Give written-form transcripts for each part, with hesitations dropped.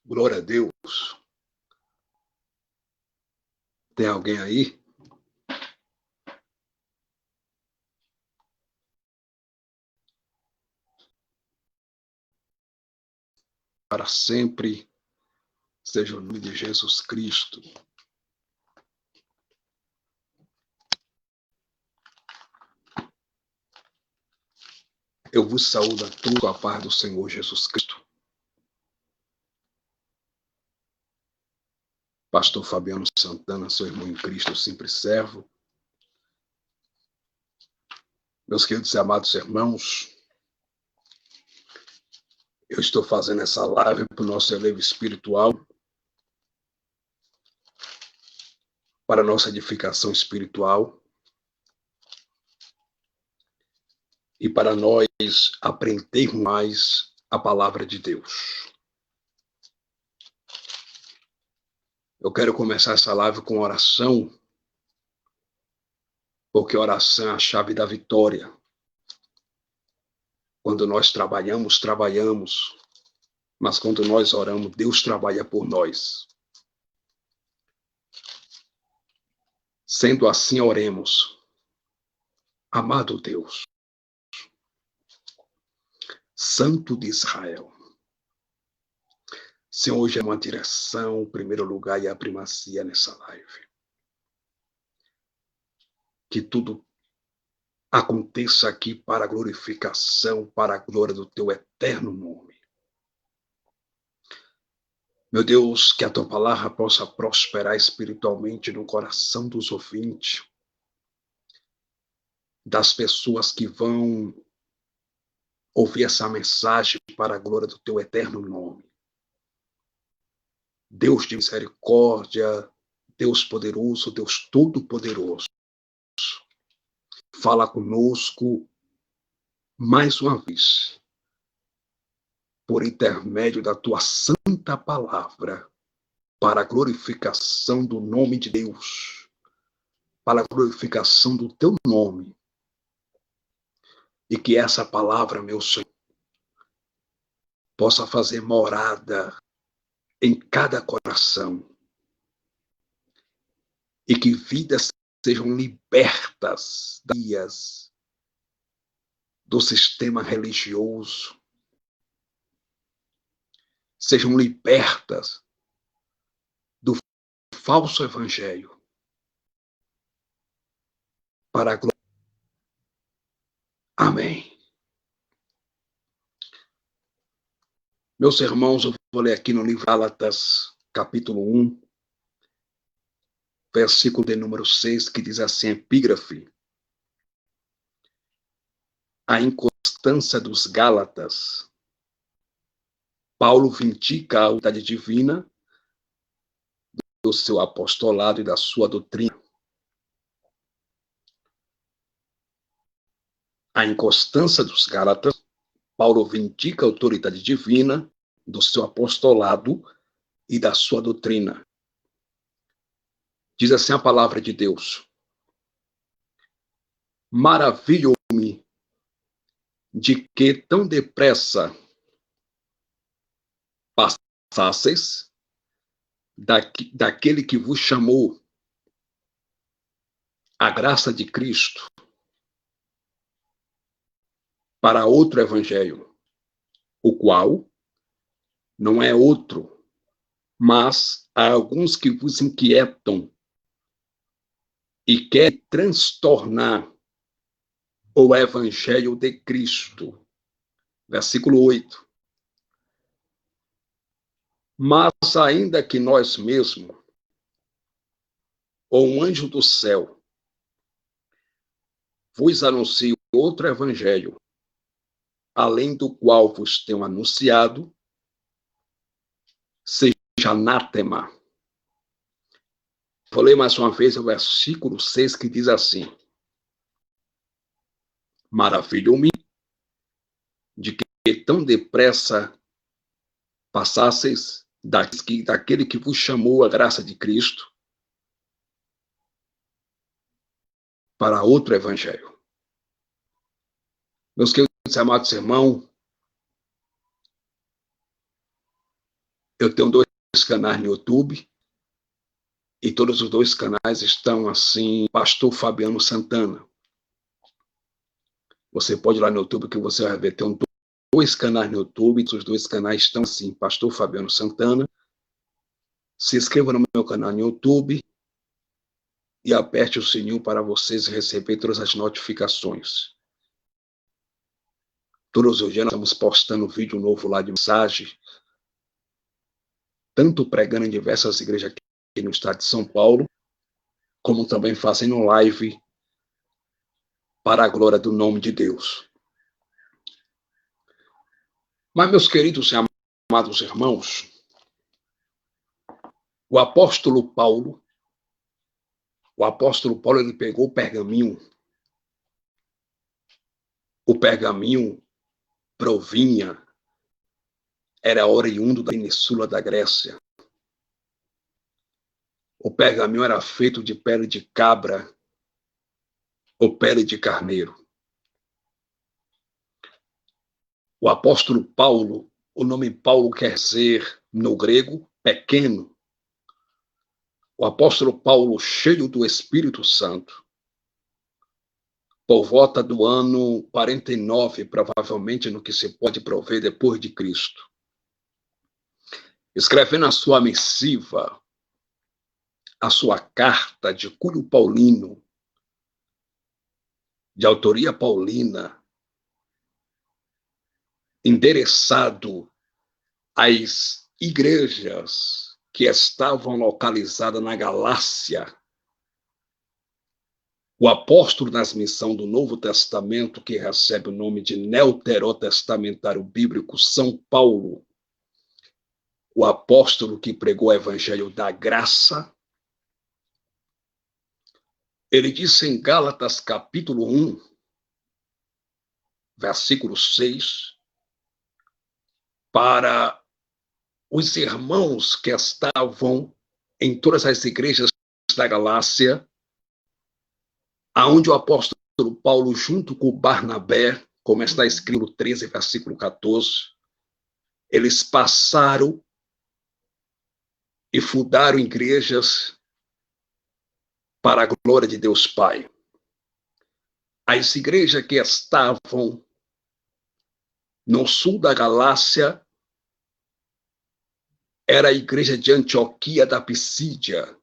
Glória a Deus. Tem alguém aí? Para sempre seja o nome de Jesus Cristo. Eu vos saúdo a todos com a paz do Senhor Jesus Cristo. Pastor Fabiano Santana, seu irmão em Cristo, sempre servo. Meus queridos e amados irmãos, eu estou fazendo essa live para o nosso elevo espiritual, para a nossa edificação espiritual e para nós aprendermos mais a palavra de Deus. Eu quero começar essa live com oração, porque oração é a chave da vitória. Quando nós trabalhamos, mas quando nós oramos, Deus trabalha por nós. Sendo assim, oremos. Amado Deus, Santo de Israel, Senhor, hoje é uma direção, o primeiro lugar e a primazia nessa live. Que tudo aconteça aqui para a glorificação, para a glória do teu eterno nome. Meu Deus, que a tua palavra possa prosperar espiritualmente no coração dos ouvintes, das pessoas que vão ouvir essa mensagem para a glória do teu eterno nome. Deus de misericórdia, Deus poderoso, Deus todo-poderoso, fala conosco mais uma vez, por intermédio da tua santa palavra, para a glorificação do nome de Deus, para a glorificação do teu nome. E que essa palavra, meu Senhor, possa fazer morada em cada coração. E que vidas sejam libertas do sistema religioso. Sejam libertas do falso evangelho. Para a glória. Amém. Meus irmãos, eu vou ler aqui no livro Gálatas, capítulo 1, versículo de número 6, que diz assim, epígrafe. A inconstância dos Gálatas. Paulo vindica a autoridade divina do seu apostolado e da sua doutrina. A inconstância dos Gálatas. Paulo vindica a autoridade divina do seu apostolado e da sua doutrina. Diz assim a palavra de Deus. Maravilho-me de que tão depressa passasseis daquele que vos chamou a graça de Cristo para outro evangelho, o qual não é outro, mas há alguns que vos inquietam e querem transtornar o evangelho de Cristo. Versículo 8. Mas ainda que nós mesmos, ou um anjo do céu, vos anuncie outro evangelho, além do qual vos tenho anunciado, seja anátema. Vou ler mais uma vez o versículo 6, que diz assim. Maravilho-me de que tão depressa passasseis daquele que vos chamou a graça de Cristo para outro evangelho. Meus queridos e amados irmãos, Eu tenho 2 canais no YouTube, e todos os 2 canais estão assim, Pastor Fabiano Santana. Você pode ir lá no YouTube que você vai ver, tem 2 canais no YouTube, os 2 canais estão assim, Pastor Fabiano Santana. Se inscreva no meu canal no YouTube e aperte o sininho para vocês receberem todas as notificações. Todos os dias nós estamos postando vídeo novo lá de mensagem, tanto pregando em diversas igrejas aqui no estado de São Paulo, como também fazendo live para a glória do nome de Deus. Mas, meus queridos e amados irmãos, o apóstolo Paulo, ele pegou o pergaminho. O pergaminho provinha, era oriundo da Península da Grécia. O pergaminho era feito de pele de cabra ou pele de carneiro. O apóstolo Paulo, o nome Paulo quer dizer, no grego, pequeno. O apóstolo Paulo, cheio do Espírito Santo, por volta do ano 49, provavelmente no que se pode prover depois de Cristo, escrevendo a sua missiva, a sua carta de cunho paulino, de autoria paulina, endereçado às igrejas que estavam localizadas na Galácia. O apóstolo nas missões do Novo Testamento, que recebe o nome de Neoterotestamentário Bíblico, São Paulo, o apóstolo que pregou o evangelho da graça, ele disse em Gálatas capítulo 1, versículo 6, para os irmãos que estavam em todas as igrejas da Galácia, aonde o apóstolo Paulo, junto com Barnabé, como está escrito no 13, versículo 14, eles passaram e fundaram igrejas para a glória de Deus Pai. As igrejas que estavam no sul da Galácia era a igreja de Antioquia da Pisídia.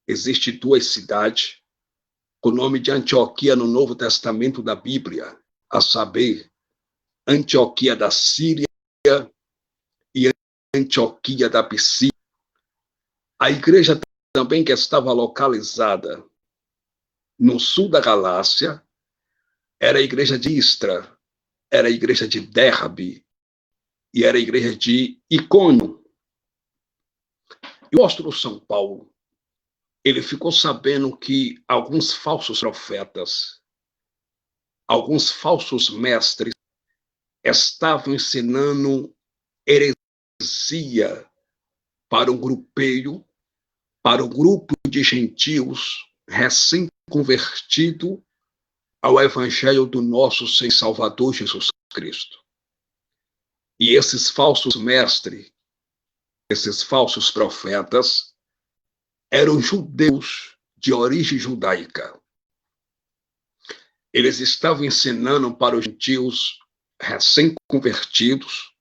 Existem 2 cidades com o nome de Antioquia no Novo Testamento da Bíblia, a saber, Antioquia da Síria e Antioquia da Pisídia. A igreja também que estava localizada no sul da Galácia era a igreja de Istra, era a igreja de Derbe e era a igreja de Icônio. E o apóstolo São Paulo, ele ficou sabendo que alguns falsos profetas, alguns falsos mestres estavam ensinando heresia para o grupeio, para o grupo de gentios recém-convertido ao evangelho do nosso Senhor e Salvador Jesus Cristo. E esses falsos mestres, esses falsos profetas, eram judeus de origem judaica. Eles estavam ensinando para os gentios recém-convertidos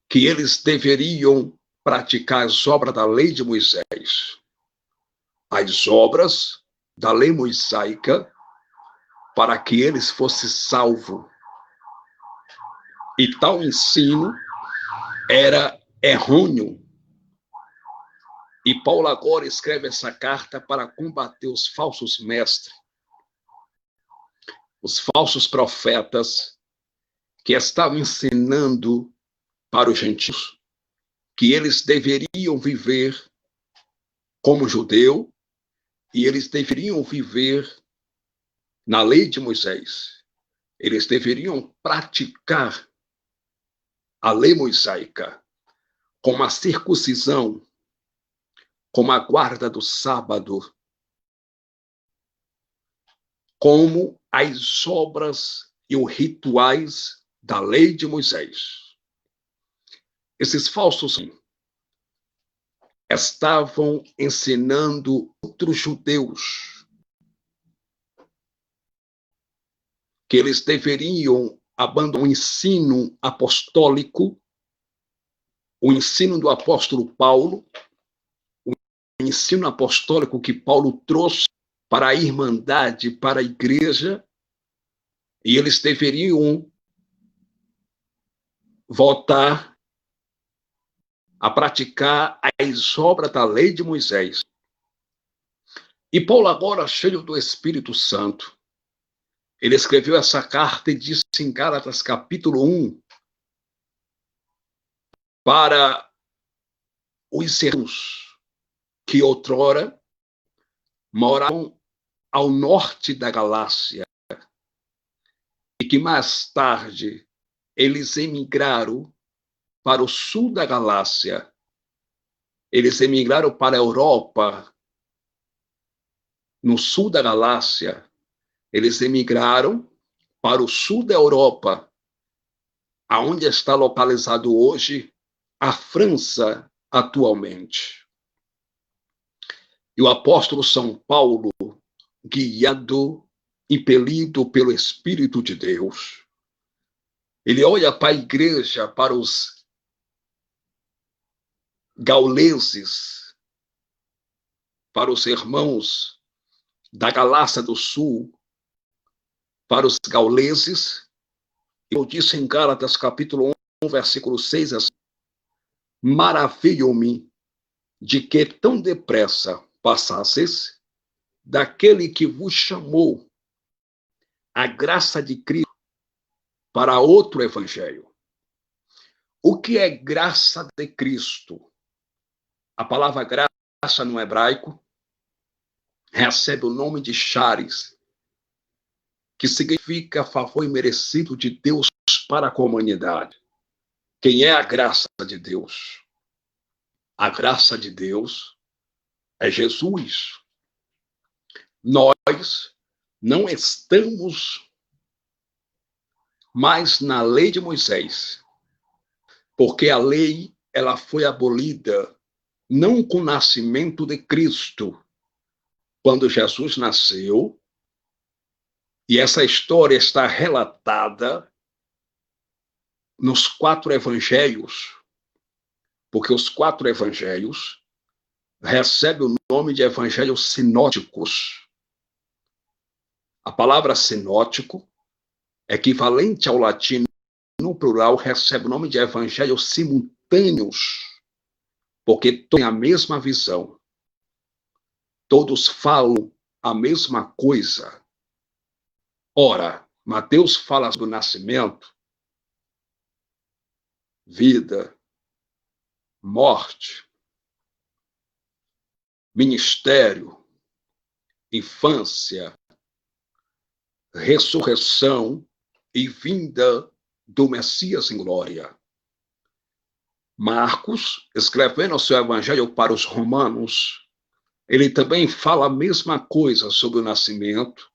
que eles deveriam praticar as obras da lei de Moisés, as obras da lei mosaica, para que eles fossem salvos. E tal ensino era errôneo. E Paulo agora escreve essa carta para combater os falsos mestres, os falsos profetas que estavam ensinando para os gentios que eles deveriam viver como judeu e eles deveriam viver na lei de Moisés. Eles deveriam praticar a lei mosaica, como a circuncisão, como a guarda do sábado, como as obras e os rituais da lei de Moisés. Esses falsos estavam ensinando outros judeus que eles deveriam abandonar o ensino apostólico, o ensino do apóstolo Paulo, o ensino apostólico que Paulo trouxe para a irmandade, para a igreja, e eles deveriam voltar a praticar as obras da lei de Moisés. E Paulo, agora cheio do Espírito Santo, ele escreveu essa carta e disse em Gálatas capítulo 1, para os irmãos que outrora moravam ao norte da Galácia e que mais tarde eles emigraram para o sul da Galácia. Eles emigraram para a Europa, no sul da Galácia. Eles emigraram para o sul da Europa, aonde está localizado hoje a França atualmente. E o apóstolo São Paulo, guiado, impelido pelo Espírito de Deus, ele olha para a igreja, para os gauleses, para os irmãos da Galácia do Sul, para os gauleses. Eu disse em Gálatas capítulo 1, versículo 6, assim: maravilho-me de que tão depressa passasseis daquele que vos chamou a graça de Cristo para outro evangelho. O que é graça de Cristo? A palavra graça no hebraico recebe o nome de charis, que significa favor imerecido de Deus para a comunidade. Quem é a graça de Deus? A graça de Deus é Jesus. Nós não estamos mais na lei de Moisés, porque a lei ela foi abolida não com o nascimento de Cristo, quando Jesus nasceu, e essa história está relatada nos 4 evangelhos, porque os 4 evangelhos recebem o nome de evangelhos sinóticos. A palavra sinótico, equivalente ao latim no plural, recebe o nome de evangelhos simultâneos, porque têm a mesma visão. Todos falam a mesma coisa. Ora, Mateus fala do nascimento, vida, morte, ministério, infância, ressurreição e vinda do Messias em glória. Marcos, escrevendo o seu evangelho para os romanos, ele também fala a mesma coisa sobre o nascimento,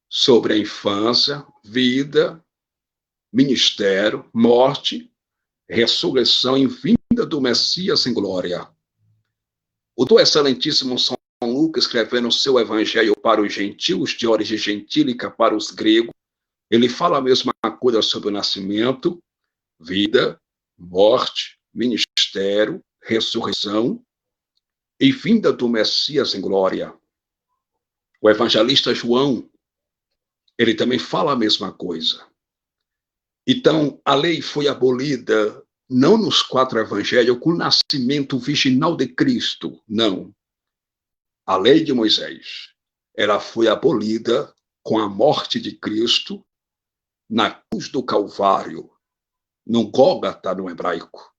sobre a infância, vida, ministério, morte, ressurreição e vinda do Messias em glória. O do excelentíssimo São Lucas, escrevendo o seu evangelho para os gentios, de origem gentílica para os gregos, ele fala a mesma coisa sobre o nascimento, vida, morte, ministério, ressurreição e vinda do Messias em glória. O evangelista João, ele também fala a mesma coisa. Então, a lei foi abolida não nos 4 evangelhos com o nascimento virginal de Cristo, não. A lei de Moisés, ela foi abolida com a morte de Cristo na cruz do Calvário, no Gólgota no hebraico,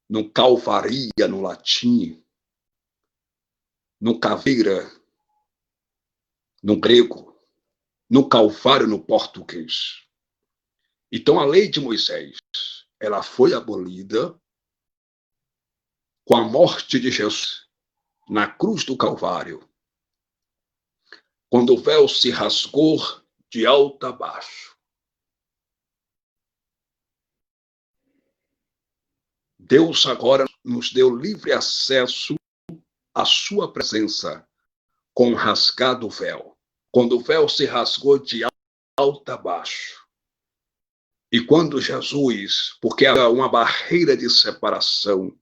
no Calvaria no latim, no caveira no grego, no Calvário no português. Então a lei de Moisés, ela foi abolida com a morte de Jesus na cruz do Calvário, quando o véu se rasgou de alto a baixo. Deus agora nos deu livre acesso à sua presença com o rasgado véu. Quando o véu se rasgou de alto a baixo. E quando Jesus, porque há uma barreira de separação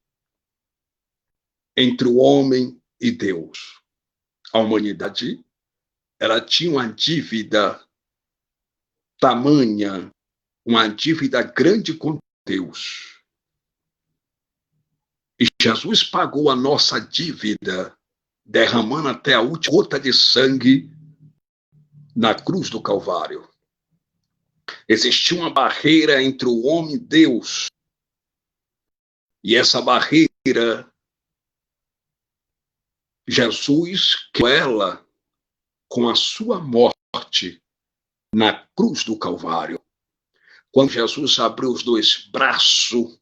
entre o homem e Deus, a humanidade, ela tinha uma dívida tamanha, uma dívida grande com Deus. E Jesus pagou a nossa dívida, derramando até a última gota de sangue na cruz do Calvário. Existia uma barreira entre o homem e Deus. E essa barreira, Jesus quebrou ela com a sua morte na cruz do Calvário. Quando Jesus abriu os dois braços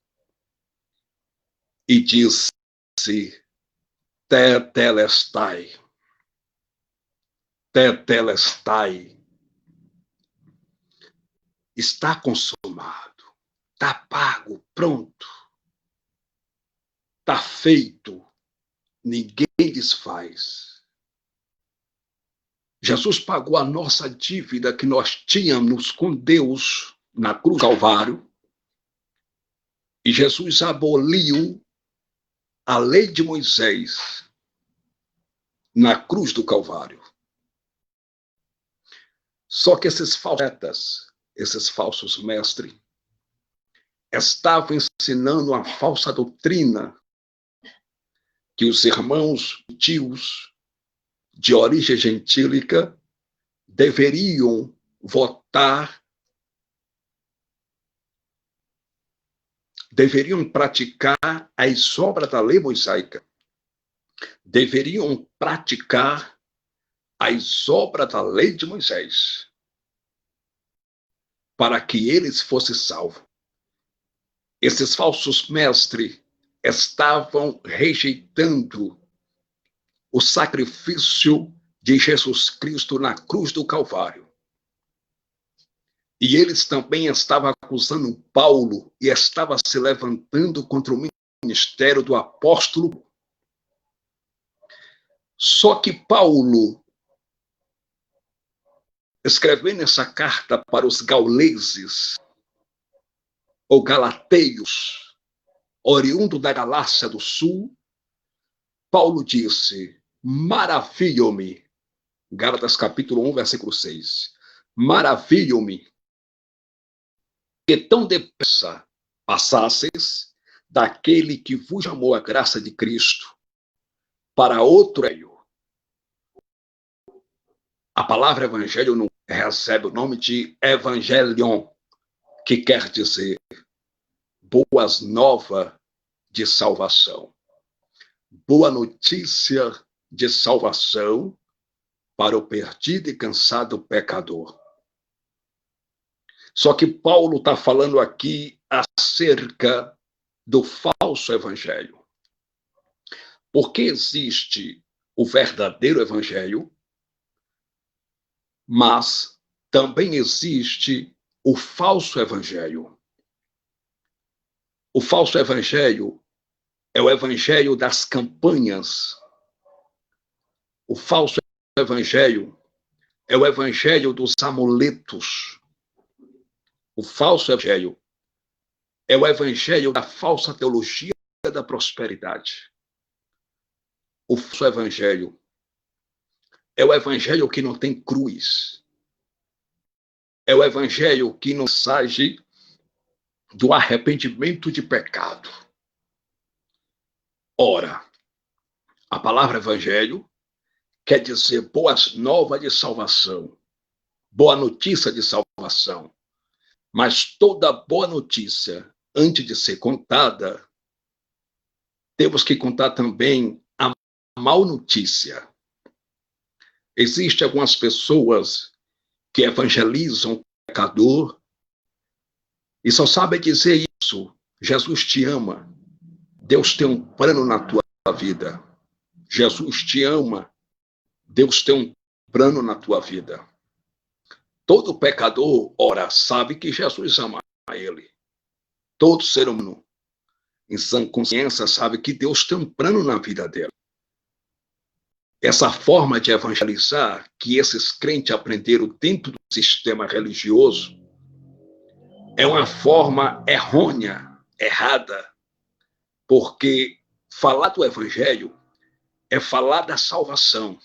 e disse: Tetelestai, Tetelestai, está consumado, está pago, pronto, está feito, ninguém desfaz. Jesus pagou a nossa dívida que nós tínhamos com Deus na cruz do Calvário, e Jesus aboliu a lei de Moisés na cruz do Calvário. Só que esses falsos, esses falsos mestres, estavam ensinando uma falsa doutrina que os irmãos tios de origem gentílica deveriam votar, deveriam praticar as obras da lei mosaica, deveriam praticar as obras da lei de Moisés, para que eles fossem salvos. Esses falsos mestres estavam rejeitando o sacrifício de Jesus Cristo na cruz do Calvário. E eles também estavam acusando Paulo e estavam se levantando contra o ministério do apóstolo. Só que Paulo, escrevendo essa carta para os gauleses, ou galateios, oriundo da Galácia do Sul, Paulo disse: maravilho-me, Gálatas capítulo 1, versículo 6, maravilho-me que tão depressa passasseis daquele que vos chamou a graça de Cristo para outro meio. A palavra evangelho não recebe o nome de evangelion, que quer dizer boas novas de salvação. Boa notícia de salvação para o perdido e cansado pecador. Só que Paulo está falando aqui acerca do falso evangelho. Porque existe o verdadeiro evangelho, mas também existe o falso evangelho. O falso evangelho é o evangelho das campanhas. O falso evangelho é o evangelho dos amuletos. O falso evangelho é o evangelho da falsa teologia da prosperidade. O falso evangelho é o evangelho que não tem cruz. É o evangelho que não sai do arrependimento de pecado. Ora, a palavra evangelho quer dizer boas novas de salvação, boa notícia de salvação. Mas toda boa notícia, antes de ser contada, temos que contar também a mal notícia. Existem algumas pessoas que evangelizam o pecador e só sabem dizer isso: Jesus te ama, Deus tem um plano na tua vida. Jesus te ama, Deus tem um plano na tua vida. Todo pecador, ora, sabe que Jesus ama ele. Todo ser humano em sã consciência, sabe que Deus tem um plano na vida dele. Essa forma de evangelizar que esses crentes aprenderam dentro do sistema religioso é uma forma errônea, errada, porque falar do evangelho é falar da salvação.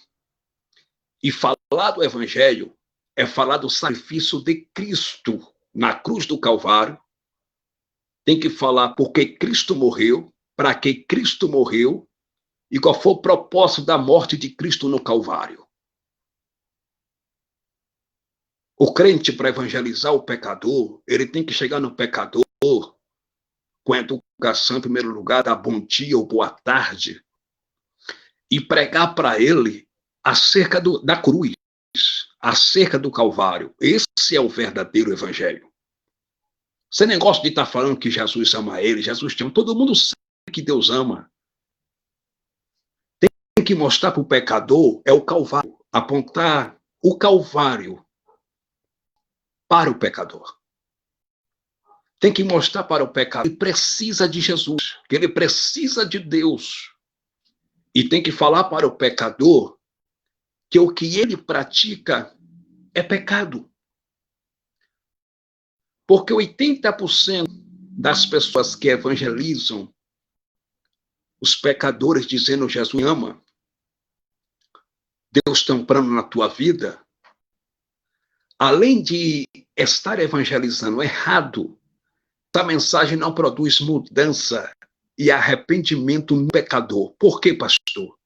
E falar do evangelho é falar do sacrifício de Cristo na cruz do Calvário. Tem que falar porque Cristo morreu, para que Cristo morreu, e qual foi o propósito da morte de Cristo no Calvário. O crente, para evangelizar o pecador, ele tem que chegar no pecador com a educação, em primeiro lugar, dar bom dia ou boa tarde, e pregar para ele acerca da cruz, acerca do Calvário. Esse é o verdadeiro evangelho. Você nem gosta de estar falando que Jesus ama ele, Jesus te ama. Todo mundo sabe que Deus ama. Tem que mostrar para o pecador é o Calvário, apontar o Calvário para o pecador. Tem que mostrar para o pecador que ele precisa de Jesus, que ele precisa de Deus. E tem que falar para o pecador que o que ele pratica é pecado. Porque 80% das pessoas que evangelizam os pecadores dizendo Jesus me ama, Deus tem um plano na tua vida, além de estar evangelizando errado, essa mensagem não produz mudança e arrependimento no pecador. Por quê, pastor?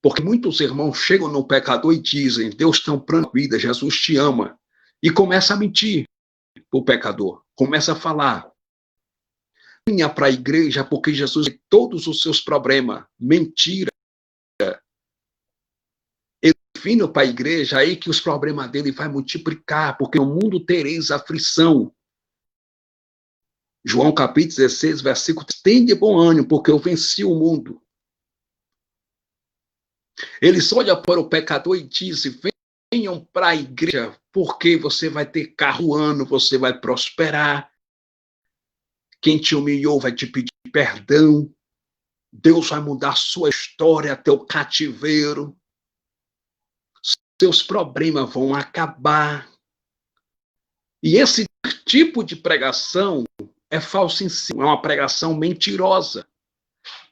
Porque muitos irmãos chegam no pecador e dizem, Deus tem um plano na vida, Jesus te ama, e começa a mentir para o pecador, começa a falar. Venha para a igreja porque Jesus tem todos os seus problemas. Mentira. Ele vindo para a igreja, aí que os problemas dele vai multiplicar, porque no mundo tereis aflição. João capítulo 16, versículo 3, tem de bom ânimo, porque eu venci o mundo. Eles olham para o pecador e dizem, venham para a igreja, porque você vai ter carro ano, você vai prosperar. Quem te humilhou vai te pedir perdão. Deus vai mudar sua história, teu cativeiro. Seus problemas vão acabar. E esse tipo de pregação é falso em si, é uma pregação mentirosa.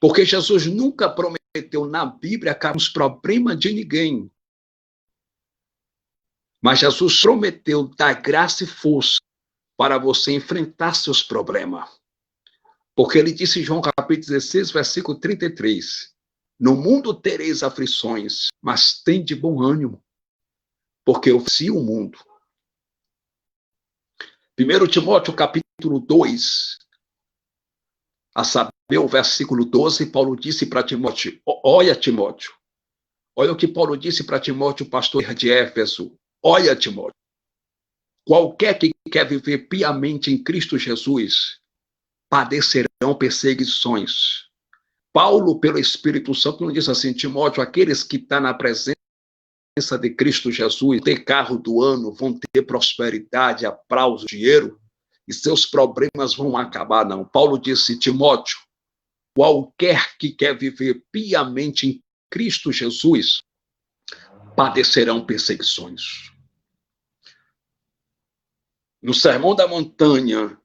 Porque Jesus nunca prometeu na Bíblia acabar os problemas de ninguém. Mas Jesus prometeu dar graça e força para você enfrentar seus problemas. Porque ele disse em João capítulo 16, versículo 33, no mundo tereis aflições, mas tem de bom ânimo, porque eu venci o mundo. 1 Timóteo capítulo 2, a saber o versículo 12, Paulo disse para Timóteo, olha Timóteo, olha o que Paulo disse para Timóteo, pastor de Éfeso, olha Timóteo, qualquer que quer viver piamente em Cristo Jesus, padecerão perseguições. Paulo, pelo Espírito Santo, não diz assim, Timóteo, aqueles que estão na presença de Cristo Jesus, ter carro do ano, vão ter prosperidade, aplauso, dinheiro, e seus problemas vão acabar, não. Paulo disse, Timóteo, qualquer que quer viver piamente em Cristo Jesus, padecerão perseguições. No Sermão da Montanha,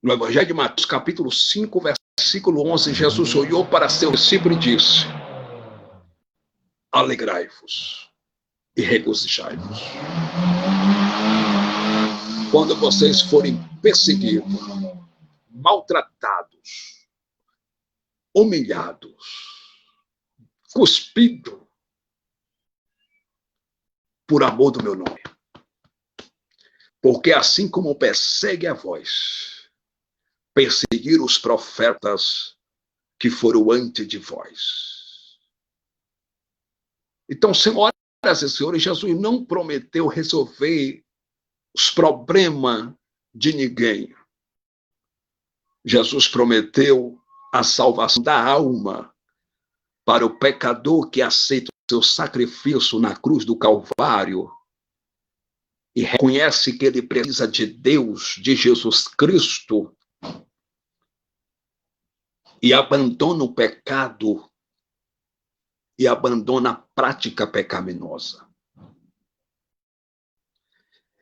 no Evangelho de Mateus, capítulo 5, versículo 11, Jesus olhou para seu discípulo e disse, alegrai-vos e regozijai-vos. Quando vocês forem perseguidos, maltratados, humilhados, cuspidos, por amor do meu nome. Porque assim como persegue a vós, perseguir os profetas que foram antes de vós. Então, senhoras e senhores, Jesus não prometeu resolver os problemas de ninguém. Jesus prometeu a salvação da alma para o pecador que aceita o seu sacrifício na cruz do Calvário e reconhece que ele precisa de Deus, de Jesus Cristo, e abandona o pecado e abandona a prática pecaminosa.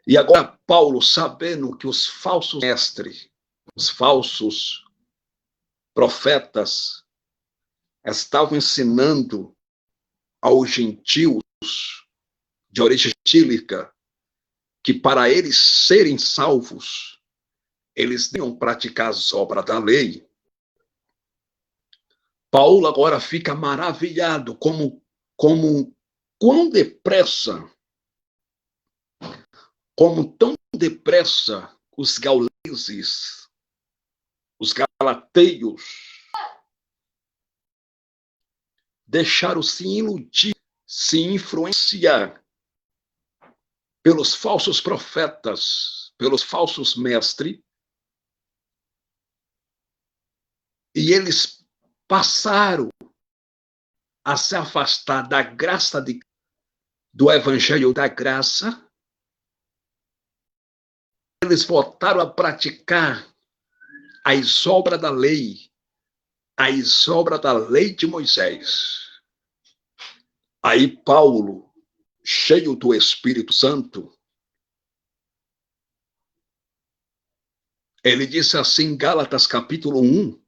E agora Paulo, sabendo que os falsos mestres, os falsos profetas estavam ensinando aos gentios de origem gentílica que para eles serem salvos, eles deviam praticar as obras da lei. Paulo agora fica maravilhado como quão depressa, como tão depressa os gauleses, os galateios, deixaram-se iludir, se influenciar pelos falsos profetas, pelos falsos mestres, e eles passaram a se afastar da graça do evangelho da graça. Eles voltaram a praticar as obras da lei, as obras da lei de Moisés. Aí Paulo, cheio do Espírito Santo, ele disse assim em Gálatas capítulo 1,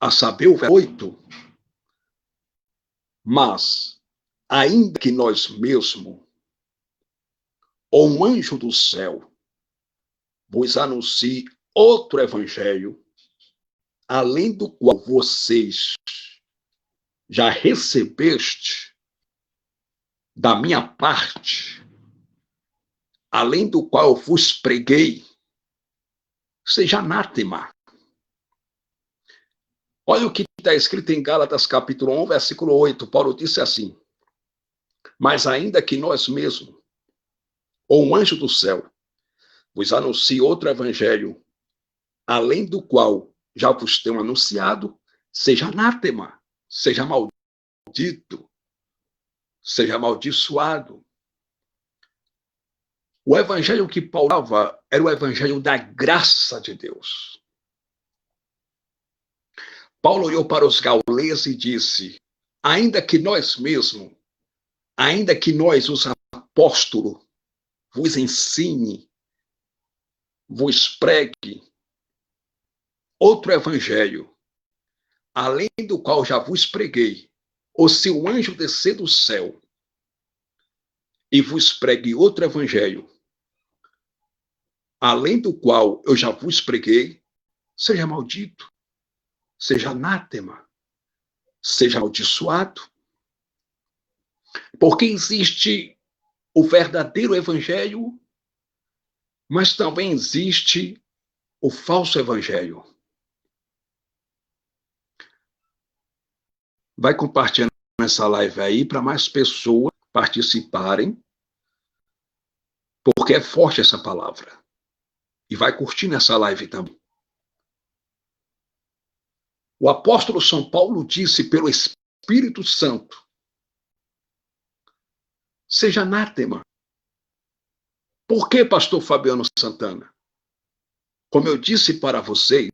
a saber o verso 8, mas, ainda que nós mesmos, ou um anjo do céu, vos anuncie outro evangelho, além do qual vocês já recebeste da minha parte, além do qual vos preguei, seja anátema. Olha o que está escrito em Gálatas capítulo 1, versículo 8. Paulo disse assim: mas ainda que nós mesmos, ou um anjo do céu, vos anuncie outro evangelho, além do qual já vos tenho anunciado, seja anátema, seja maldito, seja amaldiçoado. O evangelho que Paulo dava era o evangelho da graça de Deus. Paulo olhou para os gauleses e disse: ainda que nós mesmos, ainda que nós, os apóstolos, vos ensine, vos pregue outro evangelho, além do qual já vos preguei, ou se o anjo descer do céu e vos pregue outro evangelho, além do qual eu já vos preguei, seja maldito, seja anátema, seja amaldiçoado. Porque existe o verdadeiro evangelho, mas também existe o falso evangelho. Vai compartilhando essa live aí para mais pessoas participarem, porque é forte essa palavra. E vai curtindo essa live também. O apóstolo São Paulo disse pelo Espírito Santo: seja anátema. Por que, pastor Fabiano Santana? Como eu disse para vocês,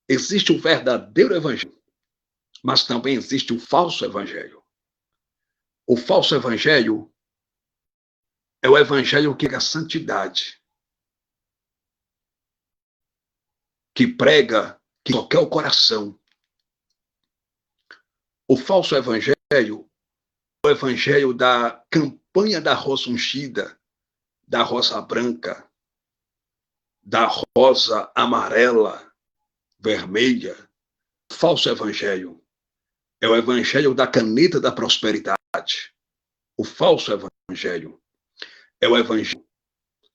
existe o verdadeiro evangelho, mas também existe o falso evangelho. O falso evangelho é o evangelho que é a santidade, que prega, que toca o coração. O falso evangelho é o evangelho da campanha da rosa ungida, da rosa branca, da rosa amarela, vermelha. O falso evangelho é o evangelho da caneta da prosperidade. O falso evangelho é o evangelho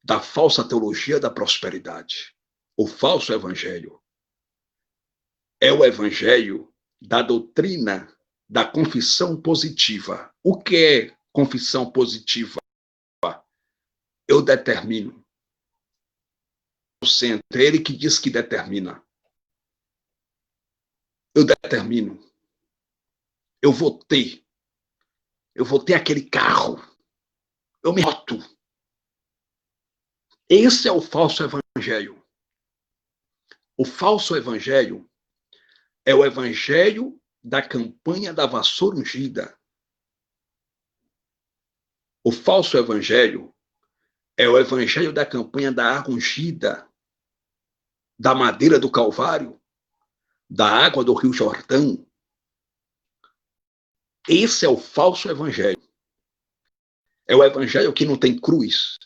da falsa teologia da prosperidade. O falso evangelho é o evangelho da doutrina da confissão positiva. O que é confissão positiva? Eu determino. É ele que diz que determina. Eu determino. Eu vou ter aquele carro. Eu me boto. Esse é o falso evangelho. O falso evangelho é o evangelho da campanha da vassoura ungida. O falso evangelho é o evangelho da campanha da água ungida, da madeira do Calvário, da água do Rio Jordão. Esse é o falso evangelho. É o evangelho que não tem cruz,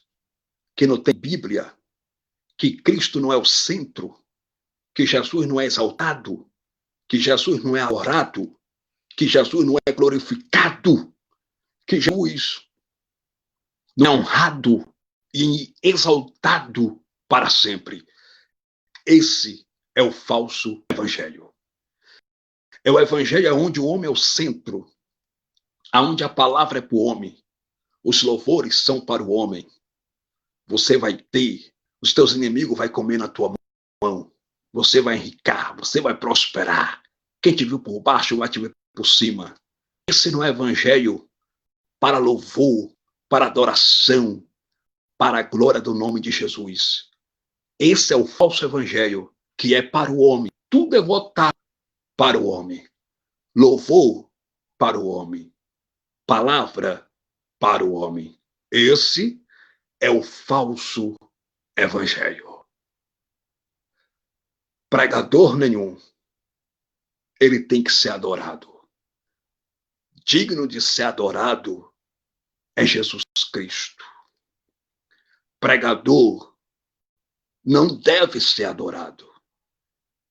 que não tem Bíblia, que Cristo não é o centro, que Jesus não é exaltado, que Jesus não é adorado, que Jesus não é glorificado, que Jesus não é honrado e exaltado para sempre. Esse é o falso evangelho. É o evangelho onde o homem é o centro, onde a palavra é para o homem, os louvores são para o homem. Você vai ter, os teus inimigos vão comer na tua mão, você vai enricar, você vai prosperar. Quem te viu por baixo vai te ver por cima. Esse não é evangelho para louvor, para adoração, para a glória do nome de Jesus. Esse é o falso evangelho, que é para o homem. Tudo é voltado para o homem. Louvor para o homem. Palavra para o homem. Esse é o falso evangelho. Pregador nenhum, ele tem que ser adorado. Digno de ser adorado é Jesus Cristo. Pregador não deve ser adorado.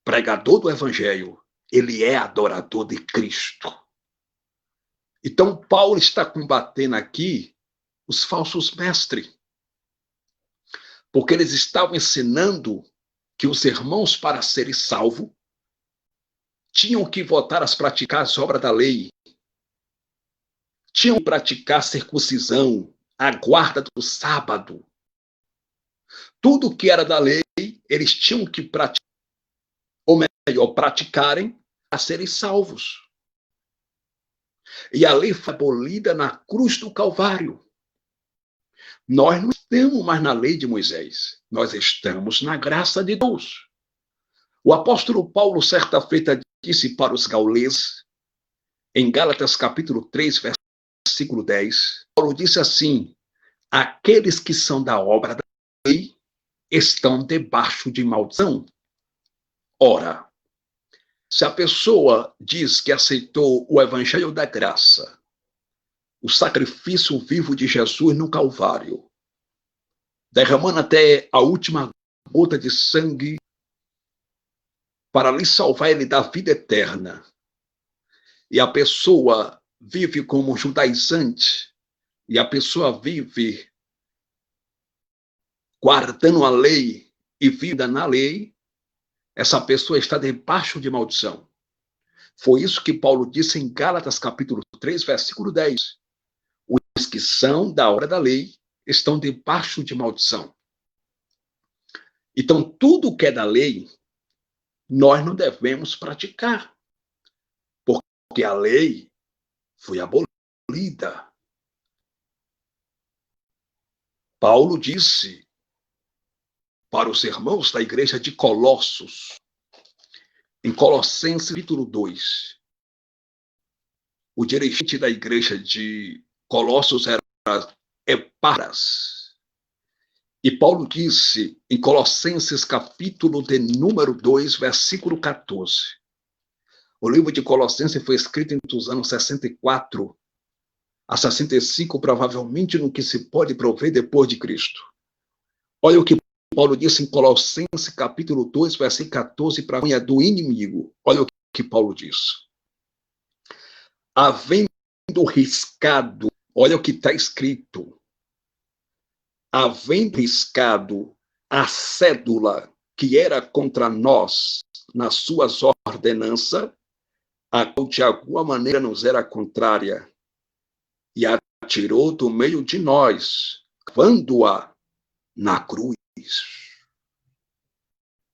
Pregador do evangelho, ele é adorador de Cristo. Então, Paulo está combatendo aqui os falsos mestres, porque eles estavam ensinando que os irmãos, para serem salvos, tinham que voltar a praticar as obras da lei, tinham que praticar a circuncisão, a guarda do sábado. Tudo que era da lei, eles tinham que praticar, ou melhor, praticarem a serem salvos. E a lei foi abolida na cruz do Calvário. Nós não estamos mais na lei de Moisés, nós estamos na graça de Deus. O apóstolo Paulo, certa feita, disse para os gauleses, em Gálatas capítulo 3, versículo 10, Paulo disse assim: aqueles que são da obra da lei estão debaixo de maldição. Ora, se a pessoa diz que aceitou o evangelho da graça, o sacrifício vivo de Jesus no Calvário, derramando até a última gota de sangue para lhe salvar, ele da vida eterna, e a pessoa vive como judaizante, e a pessoa vive guardando a lei e vida na lei, essa pessoa está debaixo de maldição. Foi isso que Paulo disse em Gálatas capítulo 3, versículo 10. Os que são da obra da lei estão debaixo de maldição. Então, tudo que é da lei, nós não devemos praticar, porque a lei foi abolida. Paulo disse para os irmãos da igreja de Colossos, em Colossenses capítulo 2, o dirigente da igreja de Colossos era Epáfras. E Paulo disse em Colossenses capítulo de número 2, versículo 14. O livro de Colossenses foi escrito entre os anos 64 a 65, provavelmente no que se pode prover depois de Cristo. Olha o que Paulo disse em Colossenses capítulo 2, versículo 14, para a do inimigo. Olha o que Paulo diz. Havendo riscado, olha o que está escrito, havendo riscado a cédula que era contra nós nas suas ordenanças, a qual de alguma maneira nos era contrária, e a tirou do meio de nós, cravando-a na cruz.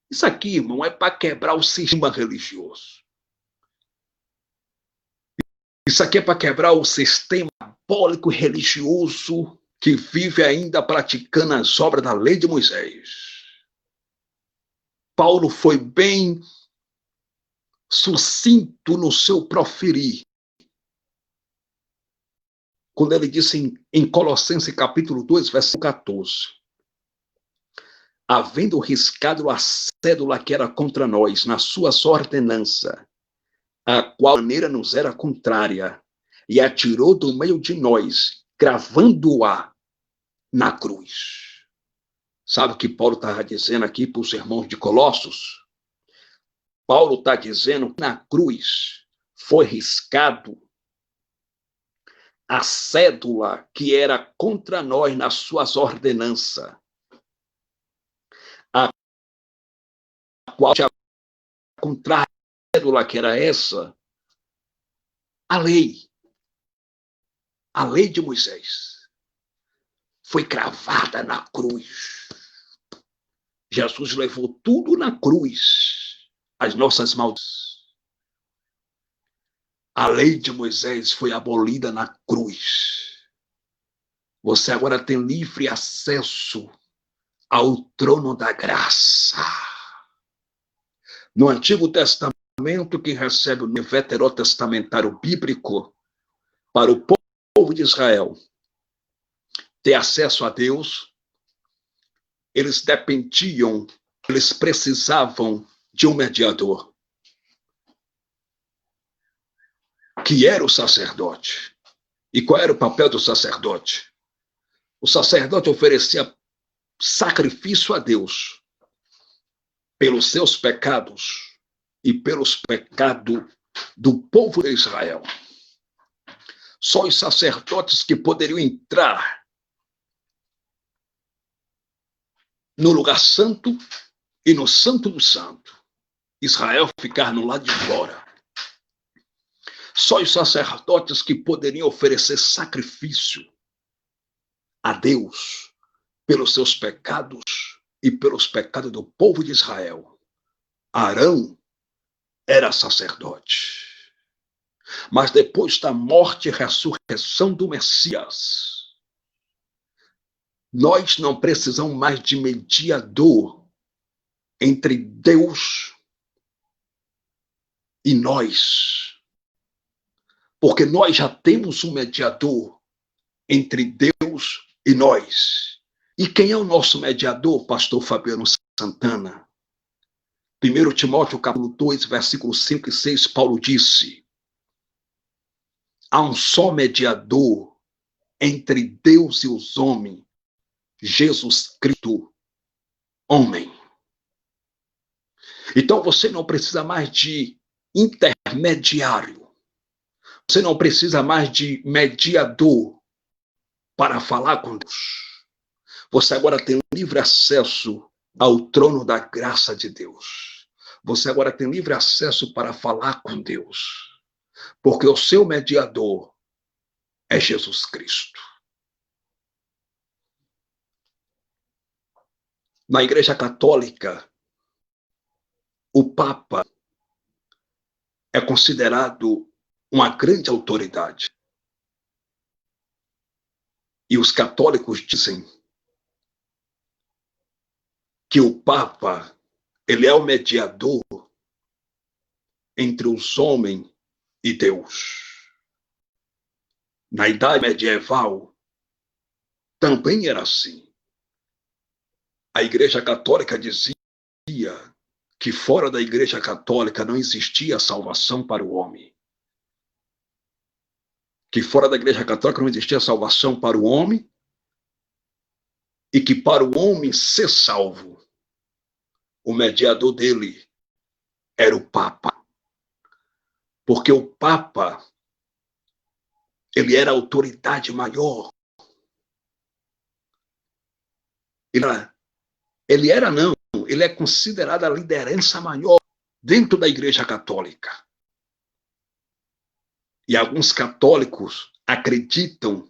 Isso aqui, irmão, é para quebrar o sistema religioso. Isso aqui é para quebrar o sistema diabólico e religioso que vive ainda praticando as obras da lei de Moisés. Paulo foi bem sucinto no seu proferir, quando ele disse em Colossenses capítulo 2, versículo 14, havendo riscado a cédula que era contra nós, na sua ordenança, a qual maneira nos era contrária, e atirou do meio de nós, gravando-a na cruz. Sabe o que Paulo estava dizendo aqui para os irmãos de Colossos? Paulo está dizendo que na cruz foi riscado a cédula que era contra nós nas suas ordenanças, a qual tinha contrária a cédula que era essa, a lei de Moisés, foi cravada na cruz. Jesus levou tudo na cruz, as nossas maldições. A lei de Moisés foi abolida na cruz. Você agora tem livre acesso ao trono da graça. No Antigo Testamento, quem recebe o veterotestamentário bíblico para o povo de Israel ter acesso a Deus, eles dependiam, eles precisavam de um mediador, que era o sacerdote. E qual era o papel do sacerdote? O sacerdote oferecia sacrifício a Deus pelos seus pecados e pelos pecados do povo de Israel. Só os sacerdotes que poderiam entrar no lugar santo e no santo do santo. Israel ficar no lado de fora. Só os sacerdotes que poderiam oferecer sacrifício a Deus pelos seus pecados e pelos pecados do povo de Israel. Arão era sacerdote. Mas depois da morte e ressurreição do Messias, nós não precisamos mais de mediador entre Deus e nós. Porque nós já temos um mediador entre Deus e nós. E quem é o nosso mediador, pastor Fabiano Santana? 1 Timóteo capítulo 2, versículos 5 e 6, Paulo disse: há um só mediador entre Deus e os homens, Jesus Cristo, homem. Então você não precisa mais de intermediário. Você não precisa mais de mediador para falar com Deus. Você agora tem livre acesso ao trono da graça de Deus. Você agora tem livre acesso para falar com Deus. Porque o seu mediador é Jesus Cristo. Na Igreja Católica, o Papa é considerado uma grande autoridade. E os católicos dizem que o Papa, ele é o mediador entre os homens e Deus. Na Idade Medieval, também era assim. A Igreja Católica dizia que fora da Igreja Católica não existia salvação para o homem. Que fora da Igreja Católica não existia salvação para o homem e que para o homem ser salvo, o mediador dele era o Papa. Porque o Papa, ele era a autoridade maior. Ele é considerado a liderança maior dentro da Igreja Católica. E alguns católicos acreditam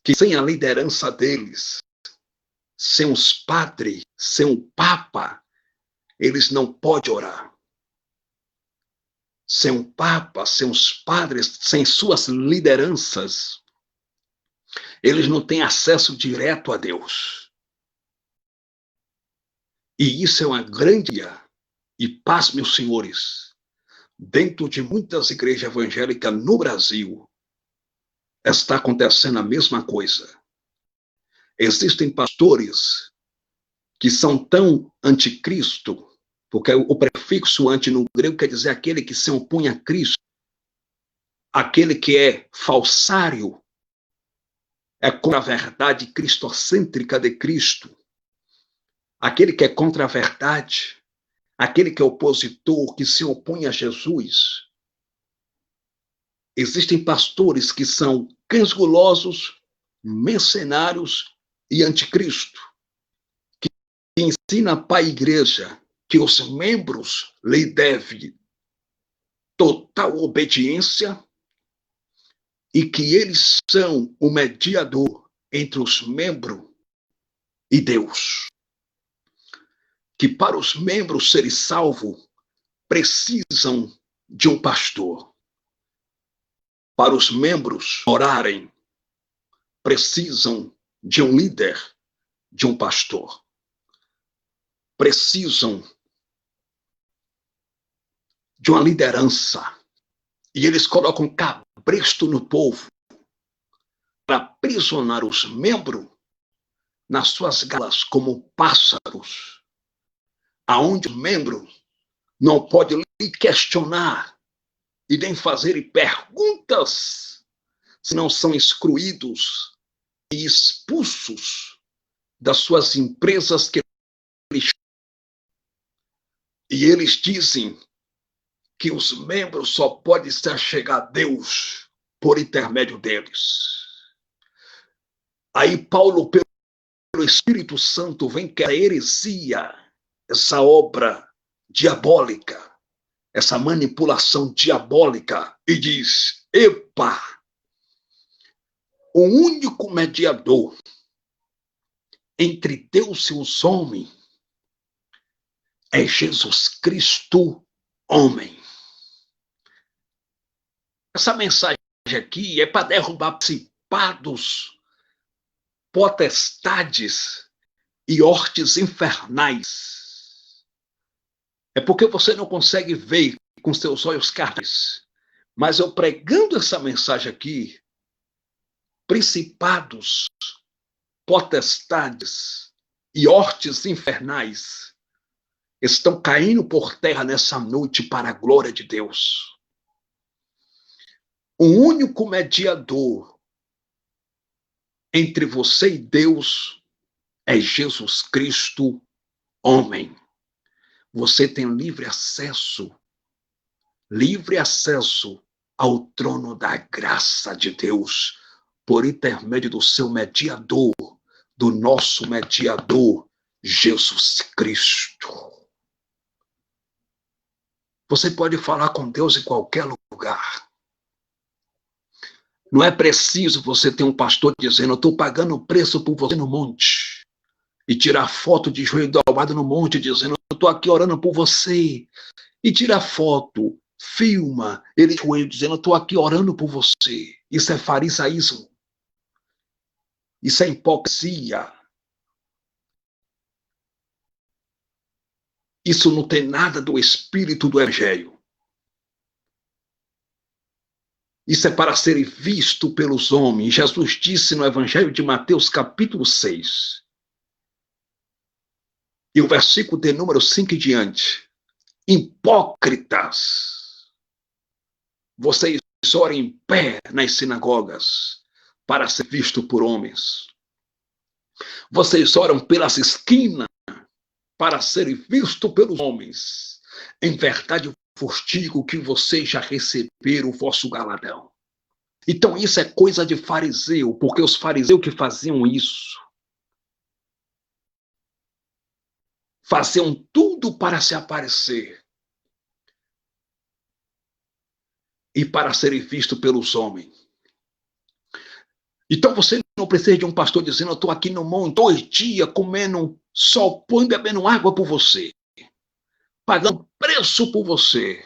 que sem a liderança deles, sem os padres, sem o Papa, eles não podem orar. Sem o Papa, sem os padres, sem suas lideranças, eles não têm acesso direto a Deus. E isso é uma grande, e paz, meus senhores, dentro de muitas igrejas evangélicas no Brasil, está acontecendo a mesma coisa. Existem pastores que são tão anticristo, porque o prefixo anti no grego quer dizer aquele que se opõe a Cristo, aquele que é falsário, é contra a verdade cristocêntrica de Cristo, aquele que é contra a verdade, aquele que é opositor, que se opõe a Jesus. Existem pastores que são cães gulosos, mercenários e anticristo, que ensina para a igreja que os membros lhe devem total obediência e que eles são o mediador entre os membros e Deus. Que para os membros serem salvos, precisam de um pastor. Para os membros orarem, precisam de um líder, de um pastor. Precisam de uma liderança. E eles colocam cabresto no povo para aprisionar os membros nas suas galas como pássaros, aonde o membro não pode lhe questionar e nem fazer perguntas, se não são excluídos e expulsos das suas empresas que eles... E eles dizem que os membros só podem se achegar a Deus por intermédio deles. Aí Paulo, pelo Espírito Santo, vem que a heresia, essa obra diabólica, essa manipulação diabólica, e diz: epa, o único mediador entre Deus e os homens é Jesus Cristo, homem. Essa mensagem aqui é para derrubar principados, potestades e hortes infernais. É porque você não consegue ver com seus olhos carnais. Mas eu pregando essa mensagem aqui, principados, potestades e hortes infernais estão caindo por terra nessa noite para a glória de Deus. O único mediador entre você e Deus é Jesus Cristo, homem. Você tem livre acesso ao trono da graça de Deus, por intermédio do seu mediador, do nosso mediador, Jesus Cristo. Você pode falar com Deus em qualquer lugar. Não é preciso você ter um pastor dizendo: eu estou pagando o preço por você no monte. E tirar foto de joelho dobrado no monte, dizendo: eu estou aqui orando por você. E tira foto, filma, ele de joelho, dizendo: eu estou aqui orando por você. Isso é farisaísmo. Isso é hipocrisia. Isso não tem nada do espírito do evangelho. Isso é para ser visto pelos homens. Jesus disse no Evangelho de Mateus, capítulo 6, e o versículo de número 5 em diante: hipócritas, vocês oram em pé nas sinagogas para ser visto por homens. Vocês oram pelas esquinas para ser visto pelos homens. Em verdade, vos digo que vocês já receberam o vosso galardão. Então isso é coisa de fariseu, porque os fariseus que faziam isso, faziam tudo para se aparecer e para serem vistos pelos homens. Então você não precisa de um pastor dizendo: eu estou aqui no monte 2 dias comendo sol pão e bebendo água por você, pagando preço por você.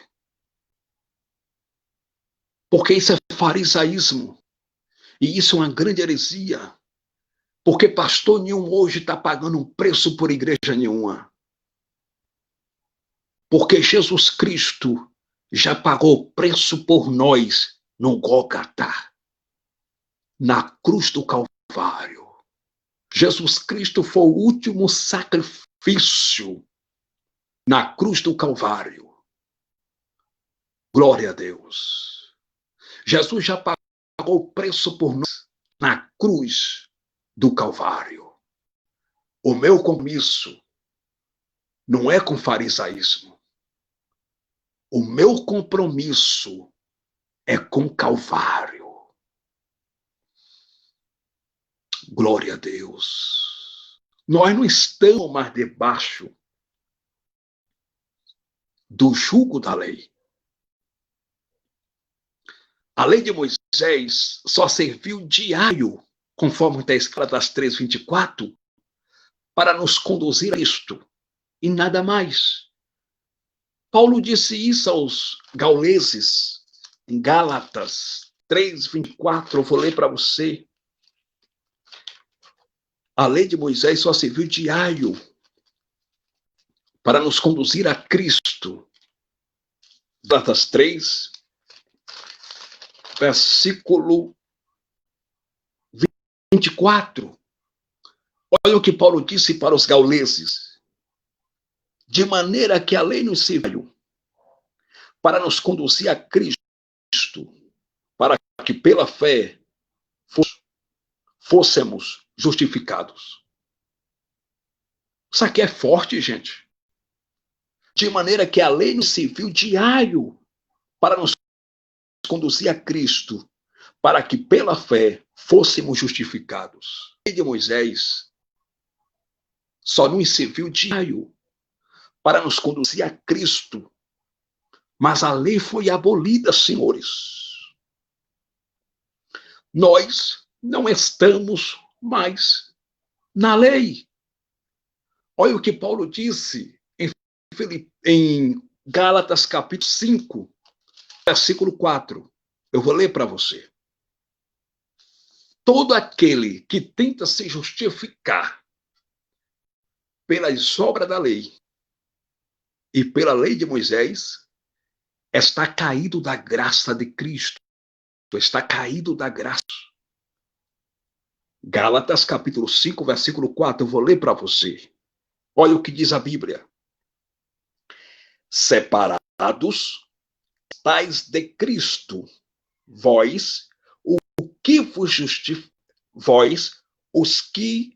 Porque isso é farisaísmo. E isso é uma grande heresia. Porque pastor nenhum hoje está pagando um preço por igreja nenhuma. Porque Jesus Cristo já pagou o preço por nós no Gólgota, na cruz do Calvário. Jesus Cristo foi o último sacrifício na cruz do Calvário. Glória a Deus. Jesus já pagou o preço por nós na cruz do Calvário. O meu compromisso não é com farisaísmo. O meu compromisso é com Calvário. Glória a Deus. Nós não estamos mais debaixo do jugo da lei. A lei de Moisés só serviu de aio, conforme está escrito das 3:24, para nos conduzir a isto, e nada mais. Paulo disse isso aos gauleses, em Gálatas 3:24, eu vou ler para você. A lei de Moisés só serviu de aio para nos conduzir a Cristo. Gálatas 3, versículo 24. Olha o que Paulo disse para os gauleses. De maneira que a lei nos serviu para nos conduzir a Cristo, para que pela fé fôssemos justificados. Isso aqui é forte, gente. De maneira que a lei nos serviu de aio para nos conduzir a Cristo, para que pela fé fôssemos justificados. A lei de Moisés só nos serviu de aio para nos conduzir a Cristo, mas a lei foi abolida, senhores. Nós não estamos mais na lei. Olha o que Paulo disse em Gálatas capítulo 5, versículo 4. Eu vou ler para você. Todo aquele que tenta se justificar pelas obras da lei e pela lei de Moisés está caído da graça de Cristo. Está caído da graça. Gálatas capítulo 5, versículo 4, eu vou ler para você. Olha o que diz a Bíblia. Separados estáis de Cristo, vós, os que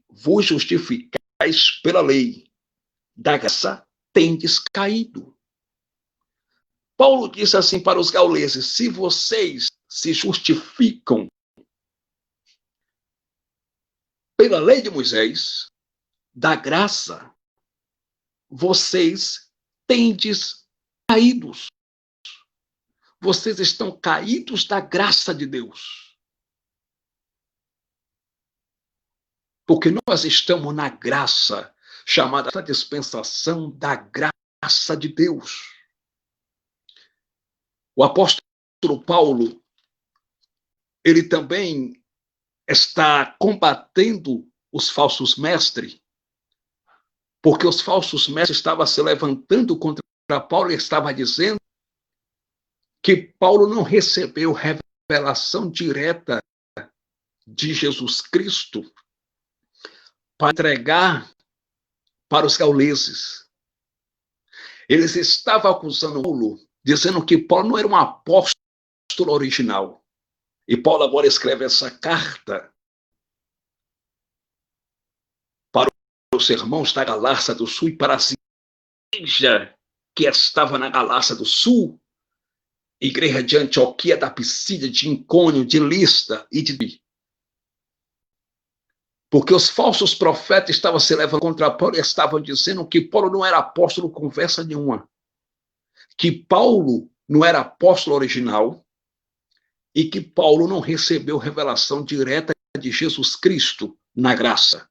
vos justificais pela lei, da graça tendes caído. Paulo disse assim para os gauleses, se vocês se justificam pela lei de Moisés, da graça, vocês tendes caídos. Vocês estão caídos da graça de Deus. Porque nós estamos na graça, chamada dispensação da graça de Deus. O apóstolo Paulo, ele também está combatendo os falsos mestres, porque os falsos mestres estavam se levantando contra Paulo e estava dizendo que Paulo não recebeu revelação direta de Jesus Cristo para entregar para os gauleses. Eles estavam acusando Paulo, dizendo que Paulo não era um apóstolo original. E Paulo agora escreve essa carta para os irmãos da Galácia do Sul e para a igreja que estava na Galácia do Sul, igreja de Antioquia, da Pisídia, de Icônio, de Listra e de... Porque os falsos profetas estavam se levando contra Paulo e estavam dizendo que Paulo não era apóstolo conversa nenhuma. Que Paulo não era apóstolo original e que Paulo não recebeu revelação direta de Jesus Cristo na graça.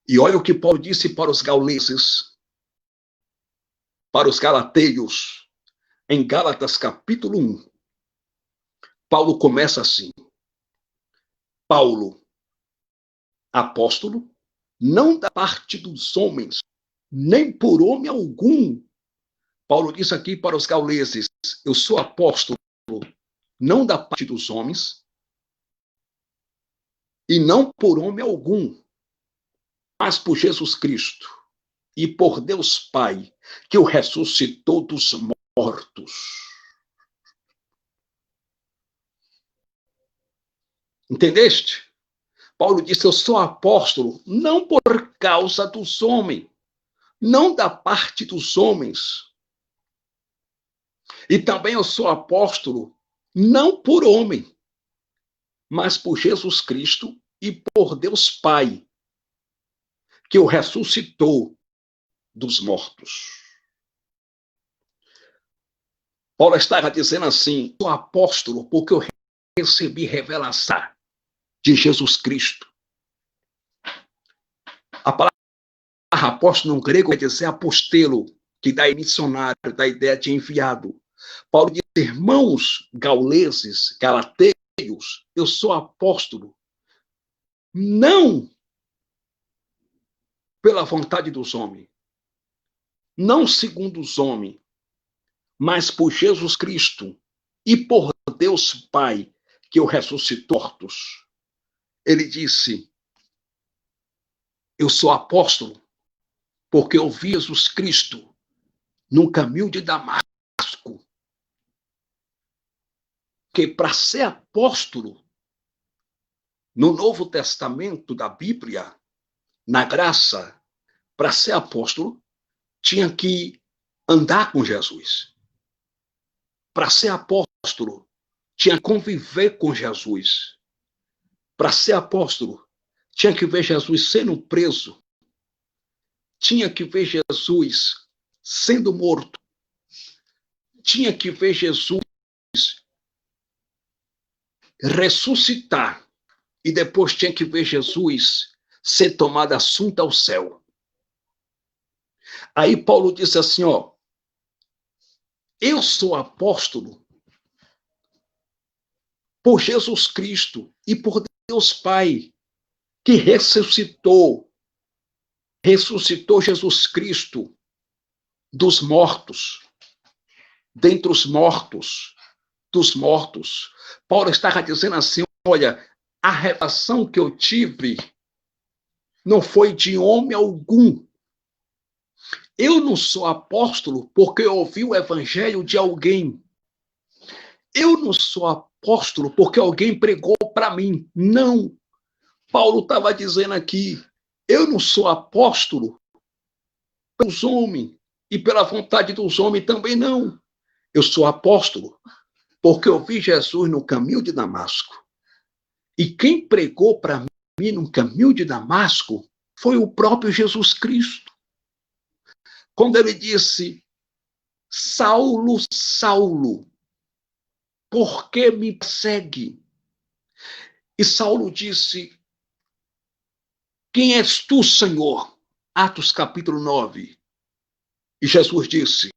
E olha o que Paulo disse para os gauleses, para os galateios, em Gálatas capítulo 1. Paulo começa assim. Paulo, apóstolo, não da parte dos homens, nem por homem algum, Paulo disse aqui para os gauleses: eu sou apóstolo não da parte dos homens, e não por homem algum, mas por Jesus Cristo e por Deus Pai, que o ressuscitou dos mortos. Entendeste? Paulo disse: eu sou apóstolo não por causa dos homens, não da parte dos homens. E também eu sou apóstolo não por homem, mas por Jesus Cristo e por Deus Pai, que o ressuscitou dos mortos. Paulo estava dizendo assim: sou apóstolo porque eu recebi revelação de Jesus Cristo. A palavra apóstolo no grego quer dizer apostelo, que dá missionário, dá ideia de enviado. Paulo diz: irmãos gauleses, galateios, eu sou apóstolo, não pela vontade dos homens, não segundo os homens, mas por Jesus Cristo e por Deus Pai, que o ressuscitou mortos. Ele disse: eu sou apóstolo porque eu vi Jesus Cristo no caminho de Damasco. Que para ser apóstolo, no Novo Testamento da Bíblia, na graça, para ser apóstolo, tinha que andar com Jesus. Para ser apóstolo, tinha que conviver com Jesus. Para ser apóstolo, tinha que ver Jesus sendo preso. Tinha que ver Jesus sendo morto. Tinha que ver Jesus ressuscitar. E depois tinha que ver Jesus ser tomado assunto ao céu. Aí Paulo disse assim, ó: eu sou apóstolo por Jesus Cristo e por Deus Pai, que ressuscitou Jesus Cristo dos mortos, dentre os mortos, dos mortos. Paulo estava dizendo assim: olha, a revelação que eu tive não foi de homem algum. Eu não sou apóstolo porque eu ouvi o evangelho de alguém. Eu não sou apóstolo porque alguém pregou para mim. Não. Paulo estava dizendo aqui: eu não sou apóstolo pelos homens e pela vontade dos homens também não. Eu sou apóstolo porque eu vi Jesus no caminho de Damasco. E quem pregou para mim no caminho de Damasco foi o próprio Jesus Cristo. Quando ele disse: Saulo, Saulo, por que me persegue? E Saulo disse: quem és tu, Senhor? Atos capítulo 9. E Jesus disse: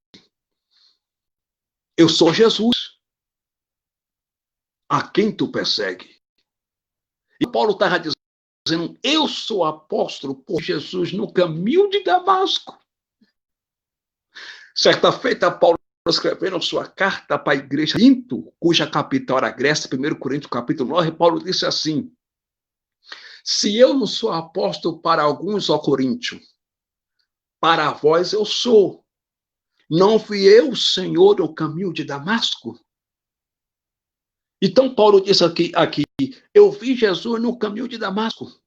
eu sou Jesus, a quem tu persegue. E Paulo estava dizendo: eu sou apóstolo por Jesus no caminho de Damasco. Certa feita, Paulo escrevendo sua carta para a igreja de Corinto, cuja capital era Grécia, 1 Coríntios capítulo 9, Paulo disse assim: se eu não sou apóstolo para alguns, ó Coríntios, para vós eu sou. Não fui eu, Senhor, no caminho de Damasco? Então Paulo disse aqui, eu vi Jesus no caminho de Damasco.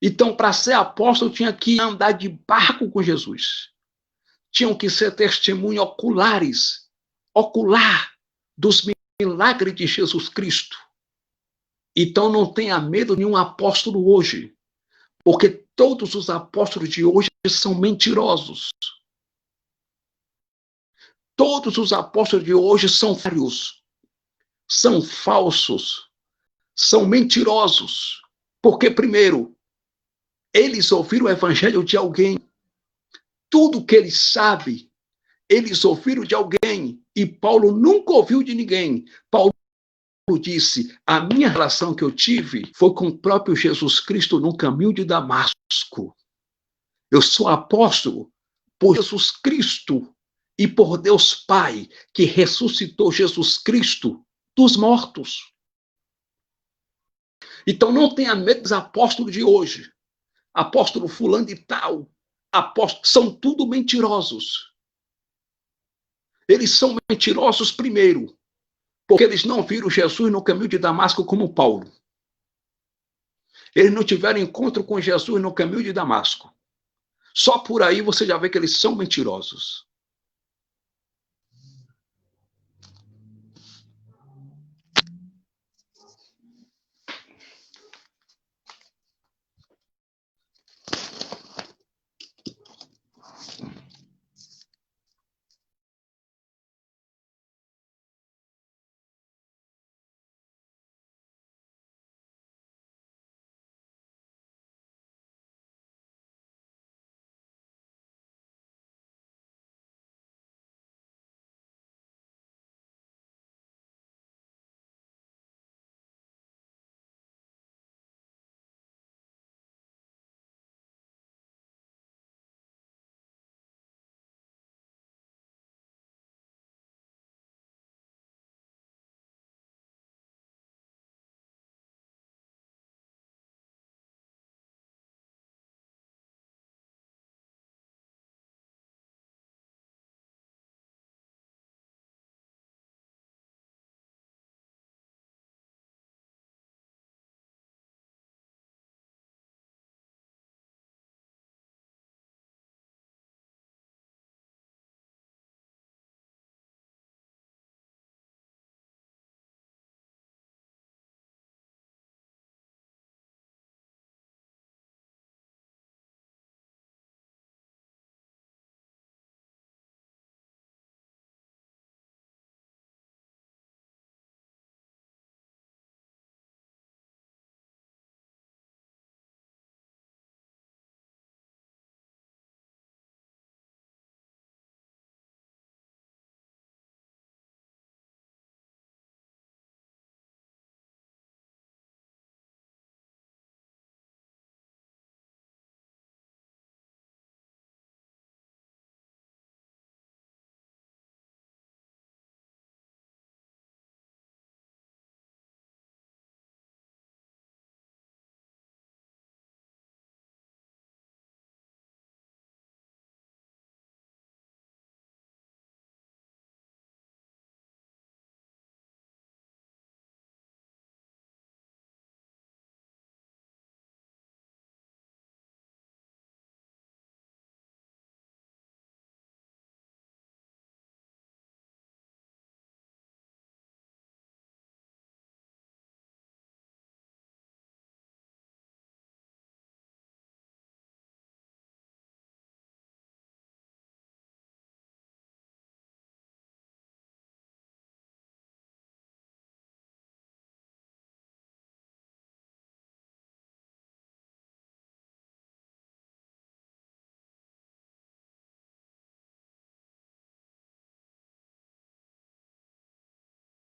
Então, para ser apóstolo, tinha que andar de barco com Jesus. Tinham que ser testemunhos ocular dos milagres de Jesus Cristo. Então, não tenha medo de nenhum apóstolo hoje, porque todos os apóstolos de hoje são mentirosos. Todos os apóstolos de hoje são vários, são falsos, são mentirosos. Porque, primeiro, eles ouviram o evangelho de alguém. Tudo que eles sabem, eles ouviram de alguém. E Paulo nunca ouviu de ninguém. Paulo disse: a minha relação que eu tive foi com o próprio Jesus Cristo no caminho de Damasco. Eu sou apóstolo por Jesus Cristo e por Deus Pai, que ressuscitou Jesus Cristo dos mortos. Então não tenha medo dos apóstolos de hoje. Apóstolo fulano de tal, apóstolos, são tudo mentirosos. Eles são mentirosos primeiro, porque eles não viram Jesus no caminho de Damasco como Paulo. Eles não tiveram encontro com Jesus no caminho de Damasco. Só por aí você já vê que eles são mentirosos.